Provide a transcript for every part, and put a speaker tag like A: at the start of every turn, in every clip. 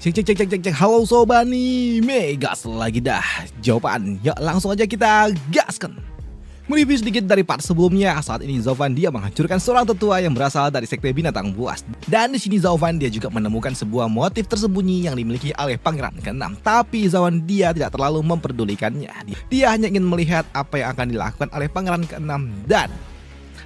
A: Cek cek cek cek cek cek. Halo sobat nih, Megas lagi dah jawaban. Yuk langsung aja kita gaskan. Mereview sedikit dari part sebelumnya. Saat ini Zovan dia menghancurkan seorang tetua yang berasal dari sekte binatang buas. Dan di sini Zovan dia juga menemukan sebuah motif tersembunyi yang dimiliki oleh pangeran ke-6. Tapi Zovan dia tidak terlalu memperdulikannya. Dia hanya ingin melihat apa yang akan dilakukan oleh pangeran ke-6 dan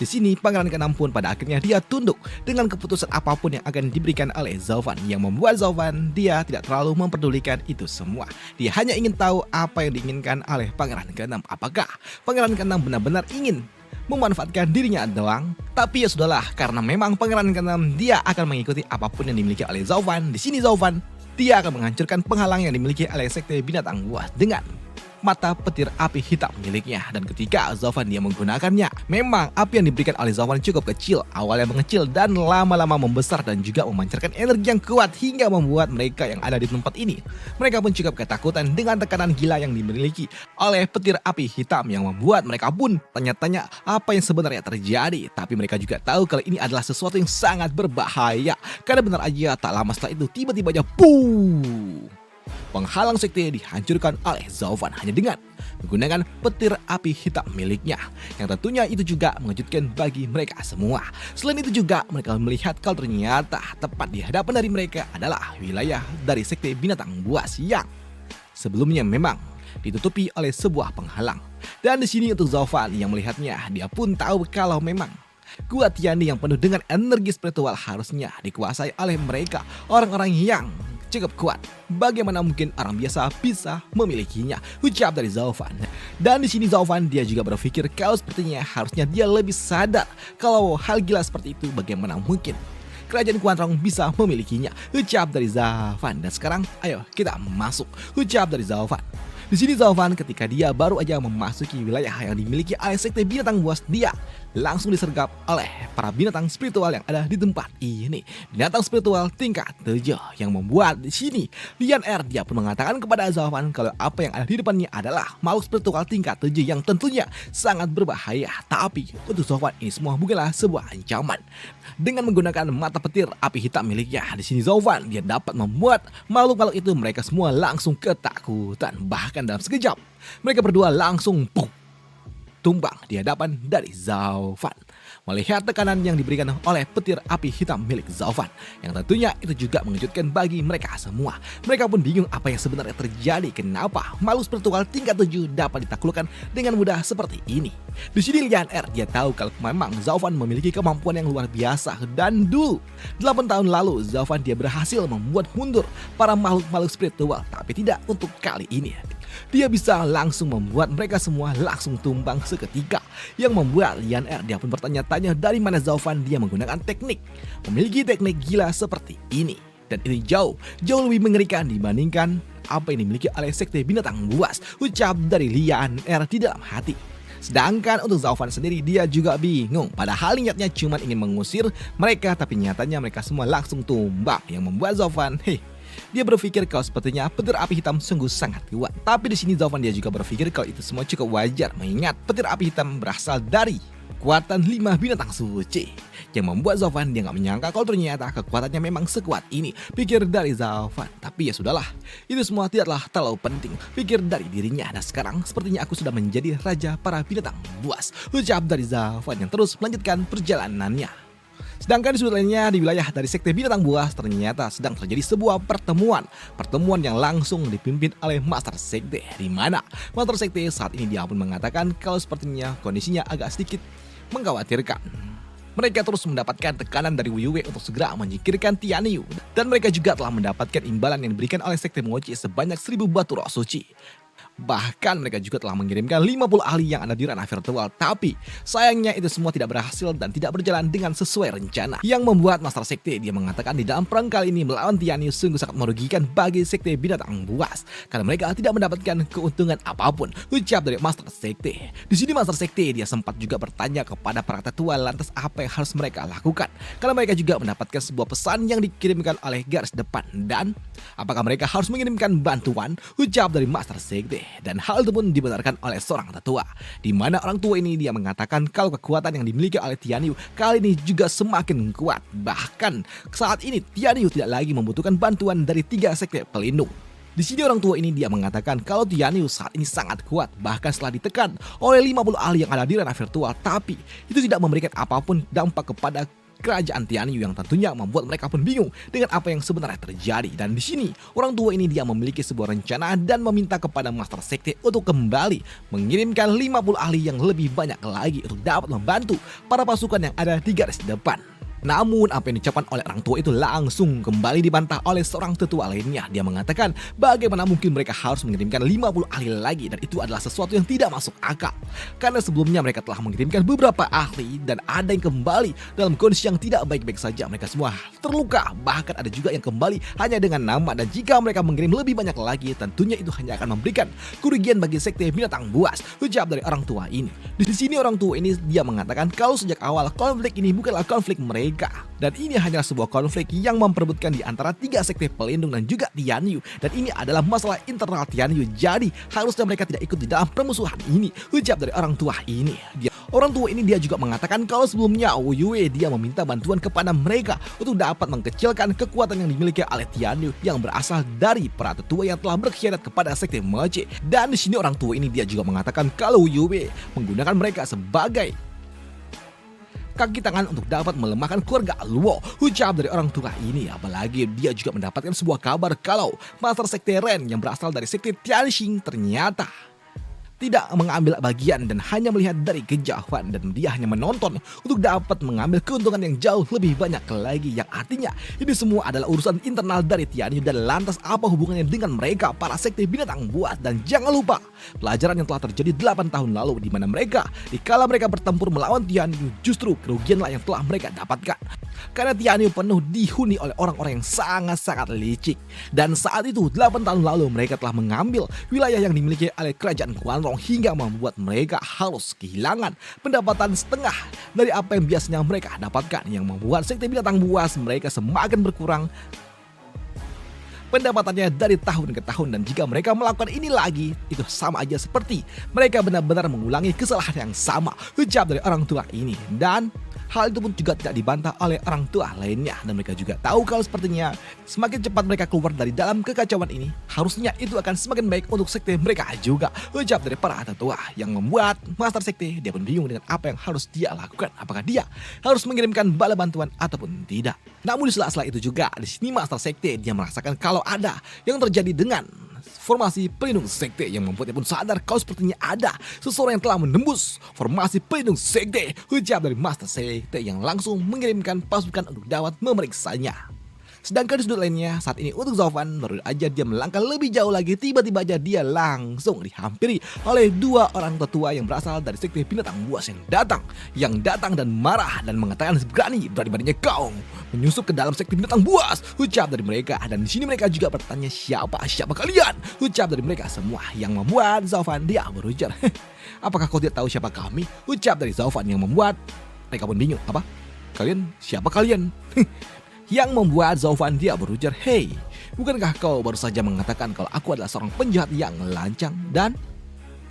A: di sini pangeran ke-6 pun pada akhirnya dia tunduk dengan keputusan apapun yang akan diberikan oleh Zovan, yang membuat Zovan dia tidak terlalu memperdulikan itu semua. Dia hanya ingin tahu apa yang diinginkan oleh pangeran ke-6. Apakah pangeran ke-6 benar-benar ingin memanfaatkan dirinya doang? Tapi ya sudahlah, karena memang pangeran ke-6 dia akan mengikuti apapun yang dimiliki oleh Zovan. Di sini Zovan dia akan menghancurkan penghalang yang dimiliki oleh sekte binatang buas dengan mata petir api hitam miliknya. Dan ketika Zovan dia menggunakannya, memang api yang diberikan oleh Zovan cukup kecil, awalnya mengecil dan lama-lama membesar dan juga memancarkan energi yang kuat hingga membuat mereka yang ada di tempat ini, mereka pun cukup ketakutan dengan tekanan gila yang dimiliki oleh petir api hitam, yang membuat mereka pun tanya-tanya apa yang sebenarnya terjadi. Tapi mereka juga tahu kalau ini adalah sesuatu yang sangat berbahaya, karena benar aja tak lama setelah itu tiba-tiba aja penghalang sekte dihancurkan oleh Zovan hanya dengan menggunakan petir api hitam miliknya, yang tentunya itu juga mengejutkan bagi mereka semua. Selain itu juga mereka melihat kalau ternyata tepat di hadapan dari mereka adalah wilayah dari sekte binatang buas yang sebelumnya memang ditutupi oleh sebuah penghalang. Dan di sini untuk Zovan yang melihatnya, dia pun tahu kalau memang Gua Tiandi yang penuh dengan energi spiritual harusnya dikuasai oleh mereka, orang-orang yang cukup kuat. Bagaimana mungkin orang biasa bisa memilikinya? Ucap dari Zovan. Dan di sini Zovan dia juga berpikir kalau sepertinya harusnya dia lebih sadar kalau hal gila seperti itu bagaimana mungkin kerajaan Kuantrong bisa memilikinya. Ucap dari Zovan. Dan sekarang ayo kita masuk. Ucap dari Zovan. Di sini Zovan ketika dia baru aja memasuki wilayah yang dimiliki oleh sekte binatang buas, dia langsung disergap oleh para binatang spiritual yang ada di tempat ini. Binatang spiritual tingkat 7 yang membuat di sini Lian R dia pun mengatakan kepada Zovan kalau apa yang ada di depannya adalah makhluk spiritual tingkat 7 yang tentunya sangat berbahaya. Tapi untuk Zovan ini semua bukanlah sebuah ancaman. Dengan menggunakan mata petir api hitam miliknya, di sini Zovan dia dapat membuat makhluk-makhluk itu mereka semua langsung ketakutan. Bahkan dalam sekejap mereka berdua langsung tumbang di hadapan dari Zovan. Melihat tekanan yang diberikan oleh petir api hitam milik Zovan, yang tentunya itu juga mengejutkan bagi mereka semua. Mereka pun bingung apa yang sebenarnya terjadi, kenapa makhluk spiritual tingkat 7 dapat ditaklukkan dengan mudah seperti ini. Di sini Lian R dia tahu kalau memang Zovan memiliki kemampuan yang luar biasa, dan dulu 8 tahun lalu Zovan dia berhasil membuat mundur para makhluk-makhluk spiritual, tapi tidak untuk kali ini. Dia bisa langsung membuat mereka semua langsung tumbang seketika, yang membuat Lian R dia pun bertanya-tanya dari mana Zovan dia menggunakan memiliki teknik gila seperti ini. Dan ini jauh lebih mengerikan dibandingkan apa yang dimiliki oleh sekte binatang buas, ucap dari Lian R di dalam hati. Sedangkan untuk Zovan sendiri dia juga bingung, padahal niatnya cuma ingin mengusir mereka, tapi nyatanya mereka semua langsung tumbang, yang membuat Zovan dia berpikir kalau sepertinya petir api hitam sungguh sangat kuat. Tapi di sini Zovan dia juga berpikir kalau itu semua cukup wajar, mengingat petir api hitam berasal dari kekuatan 5 binatang suci, yang membuat Zovan dia nggak menyangka kalau ternyata kekuatannya memang sekuat ini. Pikir dari Zovan. Tapi ya sudahlah, itu semua tidaklah terlalu penting, pikir dari dirinya. Dan sekarang sepertinya aku sudah menjadi raja para binatang buas, ucap dari Zovan yang terus melanjutkan perjalanannya. Sedangkan di sudut lainnya di wilayah dari sekte binatang buas ternyata sedang terjadi sebuah pertemuan yang langsung dipimpin oleh Master Sekte, di mana Master Sekte saat ini dia pun mengatakan kalau sepertinya kondisinya agak sedikit mengkhawatirkan. Mereka terus mendapatkan tekanan dari Wuyue untuk segera menyingkirkan Tianyu, dan mereka juga telah mendapatkan imbalan yang diberikan oleh Sekte Mochi sebanyak 1000 batu roh suci. Bahkan mereka juga telah mengirimkan 50 ahli yang ada di ranah virtual, tapi sayangnya itu semua tidak berhasil dan tidak berjalan dengan sesuai rencana, yang membuat Master Sekte dia mengatakan di dalam perang kali ini melawan Tianyu sungguh sangat merugikan bagi sekte binatang buas, karena mereka tidak mendapatkan keuntungan apapun, ucap dari Master Sekte. Di sini Master Sekte dia sempat juga bertanya kepada para tetua lantas apa yang harus mereka lakukan, karena mereka juga mendapatkan sebuah pesan yang dikirimkan oleh garis depan, dan apakah mereka harus mengirimkan bantuan, ucap dari Master Sekte. sekte, dan hal itu pun dibenarkan oleh seorang tetua, di mana orang tua ini dia mengatakan kalau kekuatan yang dimiliki oleh Tianyu kali ini juga semakin kuat. Bahkan saat ini Tianyu tidak lagi membutuhkan bantuan dari 3 sekte pelindung. Di sini orang tua ini dia mengatakan kalau Tianyu saat ini sangat kuat, bahkan setelah ditekan oleh 50 ahli yang ada di ranah virtual, tapi itu tidak memberikan apapun dampak kepada kerajaan Tianyu, yang tentunya membuat mereka pun bingung dengan apa yang sebenarnya terjadi. Dan di sini orang tua ini dia memiliki sebuah rencana dan meminta kepada Master Sekte untuk kembali mengirimkan 50 ahli yang lebih banyak lagi untuk dapat membantu para pasukan yang ada di garis depan. Namun apa yang diucapkan oleh orang tua itu langsung kembali dibantah oleh seorang tetua lainnya. Dia mengatakan bagaimana mungkin mereka harus mengirimkan 50 ahli lagi, dan itu adalah sesuatu yang tidak masuk akal. Karena sebelumnya mereka telah mengirimkan beberapa ahli dan ada yang kembali dalam kondisi yang tidak baik-baik saja. Mereka semua terluka, bahkan ada juga yang kembali hanya dengan nama, dan jika mereka mengirim lebih banyak lagi tentunya itu hanya akan memberikan kerugian bagi sekte binatang buas, ucap dari orang tua ini. Di sini orang tua ini dia mengatakan kalau sejak awal konflik ini bukanlah konflik mereka, dan ini hanyalah sebuah konflik yang memperebutkan di antara 3 sekte pelindung dan juga Tianyu, dan ini adalah masalah internal Tianyu, jadi harusnya mereka tidak ikut di dalam permusuhan ini, ucap dari orang tua ini. Orang tua ini dia juga mengatakan kalau sebelumnya Wu Yue dia meminta bantuan kepada mereka untuk dapat mengkecilkan kekuatan yang dimiliki oleh Tianyu yang berasal dari para tetua yang telah berkhianat kepada sekte Meche. Dan di sini orang tua ini dia juga mengatakan kalau Wu Yue menggunakan mereka sebagai kaki tangan untuk dapat melemahkan keluarga Luo, ucap dari orang tua ini. Apalagi dia juga mendapatkan sebuah kabar kalau Master Sekte Ren yang berasal dari sekte Tianxing ternyata tidak mengambil bagian dan hanya melihat dari kejauhan, dan dia hanya menonton untuk dapat mengambil keuntungan yang jauh lebih banyak lagi, yang artinya ini semua adalah urusan internal dari Tianyu. Dan lantas apa hubungannya dengan mereka para sekte binatang buas? Dan jangan lupa pelajaran yang telah terjadi 8 tahun lalu, di mana mereka dikala mereka bertempur melawan Tianyu, justru kerugianlah yang telah mereka dapatkan. Karena Tianyu penuh dihuni oleh orang-orang yang sangat-sangat licik, dan saat itu 8 tahun lalu mereka telah mengambil wilayah yang dimiliki oleh kerajaan Guanrong hingga membuat mereka harus kehilangan pendapatan setengah dari apa yang biasanya mereka dapatkan, yang membuat sekte binatang buas mereka semakin berkurang pendapatannya dari tahun ke tahun. Dan jika mereka melakukan ini lagi, itu sama aja seperti mereka benar-benar mengulangi kesalahan yang sama, ucap dari orang tua ini. Dan hal itu pun juga tidak dibantah oleh orang tua lainnya, dan mereka juga tahu kalau sepertinya semakin cepat mereka keluar dari dalam kekacauan ini, harusnya itu akan semakin baik untuk sekte mereka juga, ucap dari para tetua, yang membuat Master Sekte dia pun bingung dengan apa yang harus dia lakukan. Apakah dia harus mengirimkan bala bantuan ataupun tidak? Namun di sela-sela itu juga di sini Master Sekte dia merasakan kalau ada yang terjadi dengan formasi pelindung sekte, yang membuatnya pun sadar kalau sepertinya ada seseorang yang telah menembus formasi pelindung sekte, ucap dari Master Sekte yang langsung mengirimkan pasukan untuk dapat memeriksanya. Sedangkan di sudut lainnya, saat ini untuk Zovan baru aja dia melangkah lebih jauh lagi, tiba-tiba aja dia langsung dihampiri oleh 2 orang tetua yang berasal dari sekte binatang buas yang datang dan marah dan mengatakan berani-beraninya kau menyusup ke dalam sekte binatang buas, ucap dari mereka. Dan di sini mereka juga bertanya siapa kalian, ucap dari mereka semua, yang membuat Zovan dia berujar, apakah kau tidak tahu siapa kami, ucap dari Zovan, yang membuat mereka pun bingung. Apa? Siapa kalian? Yang membuat Zovan dia berujar, hei, bukankah kau baru saja mengatakan kalau aku adalah seorang penjahat yang lancang? Dan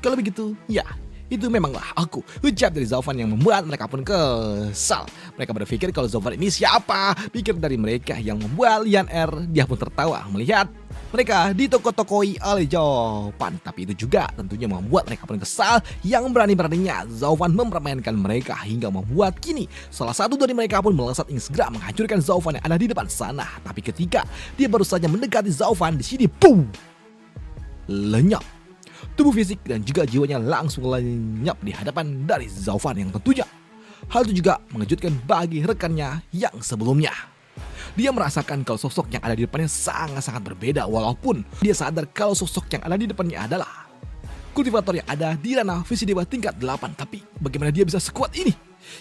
A: kalau begitu, ya, itu memanglah aku, ucap dari Zovan, yang membuat mereka pun kesal. Mereka berpikir kalau Zovan ini siapa, pikir dari mereka, yang membuat Lian Er dia pun tertawa melihat mereka ditoko-tokoi oleh Zovan. Tapi itu juga tentunya membuat mereka pun kesal, yang berani-beraninya Zovan mempermainkan mereka, hingga membuat kini salah satu dari mereka pun melesat ingin segera menghancurkan Zovan yang ada di depan sana. Tapi ketika dia baru saja mendekati Zovan, di sini boom, lenyap. Tubuh fisik dan juga jiwanya langsung lenyap di hadapan dari Zovan, yang tentunya hal itu juga mengejutkan bagi rekannya yang sebelumnya. Dia merasakan kalau sosok yang ada di depannya sangat-sangat berbeda, walaupun dia sadar kalau sosok yang ada di depannya adalah kultivator yang ada di ranah visi dewa tingkat 8. Tapi bagaimana dia bisa sekuat ini?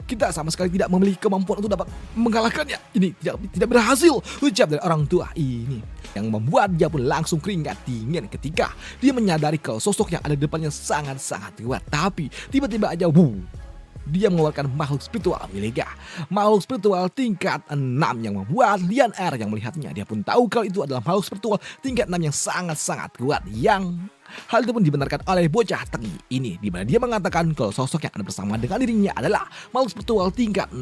A: Kita sama sekali tidak memiliki kemampuan untuk dapat mengalahkannya. Ini tidak berhasil, ucap dari orang tua ini, yang membuat dia pun langsung keringat dingin ketika dia menyadari kalau sosok yang ada di depannya sangat-sangat kuat. Tapi tiba-tiba aja dia mengeluarkan makhluk spiritual miliknya. Makhluk spiritual tingkat 6 yang membuat Lian R yang melihatnya. Dia pun tahu kalau itu adalah makhluk spiritual tingkat 6 yang sangat-sangat kuat. Yang hal itu pun dibenarkan oleh bocah tengil ini, di mana dia mengatakan kalau sosok yang ada bersama dengan dirinya adalah makhluk spiritual tingkat 6.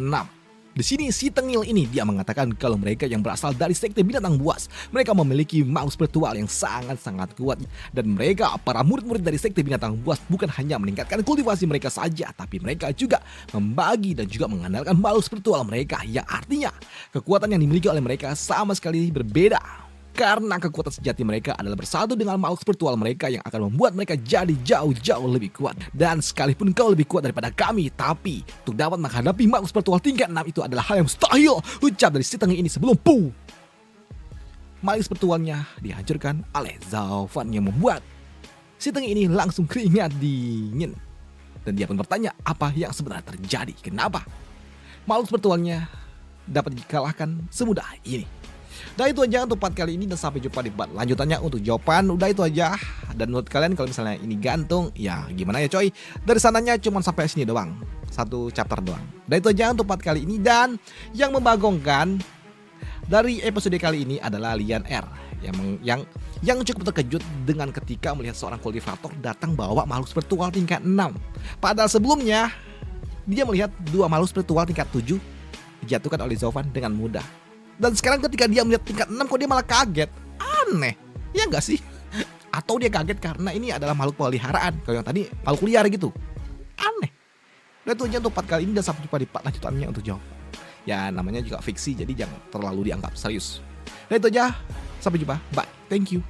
A: Di sini si tengil ini dia mengatakan kalau mereka yang berasal dari sekte binatang buas, mereka memiliki makhluk spiritual yang sangat-sangat kuat, dan mereka para murid-murid dari sekte binatang buas bukan hanya meningkatkan kultivasi mereka saja, tapi mereka juga membagi dan juga mengandalkan makhluk spiritual mereka, yang artinya kekuatan yang dimiliki oleh mereka sama sekali berbeda. Karena kekuatan sejati mereka adalah bersatu dengan makhluk spiritual mereka yang akan membuat mereka jadi jauh-jauh lebih kuat. Dan sekalipun kau lebih kuat daripada kami, tapi untuk dapat menghadapi makhluk spiritual tingkat 6 itu adalah hal yang mustahil, ucap dari si tengil ini sebelum makhluk spiritualnya dihancurkan oleh Zhao Fan, yang membuat si tengil ini langsung keringat dingin. Dan dia pun bertanya apa yang sebenarnya terjadi, kenapa makhluk spiritualnya dapat dikalahkan semudah ini. Dan itu aja untuk part kali ini, dan sampai jumpa di part lanjutannya untuk jawaban. Udah itu aja. Dan menurut kalian kalau misalnya ini gantung, ya gimana ya coy? Dari sananya cuma sampai sini doang, 1 chapter doang. Dan itu aja untuk part kali ini. Dan yang membagongkan dari episode kali ini adalah Lian R yang cukup terkejut dengan ketika melihat seorang kultivator datang bawa makhluk spiritual tingkat 6. Padahal sebelumnya dia melihat 2 makhluk spiritual tingkat 7 dijatuhkan oleh Zhao Fan dengan mudah. Dan sekarang ketika dia melihat tingkat 6 kok dia malah kaget. Aneh, ya nggak sih? Atau dia kaget karena ini adalah makhluk peliharaan, kalau yang tadi makhluk liar gitu. Aneh. Dan itu aja untuk part kali ini, dan sampai jumpa di part lanjutannya untuk jawab. Ya namanya juga fiksi, jadi jangan terlalu dianggap serius. Dan itu aja, sampai jumpa, bye, thank you.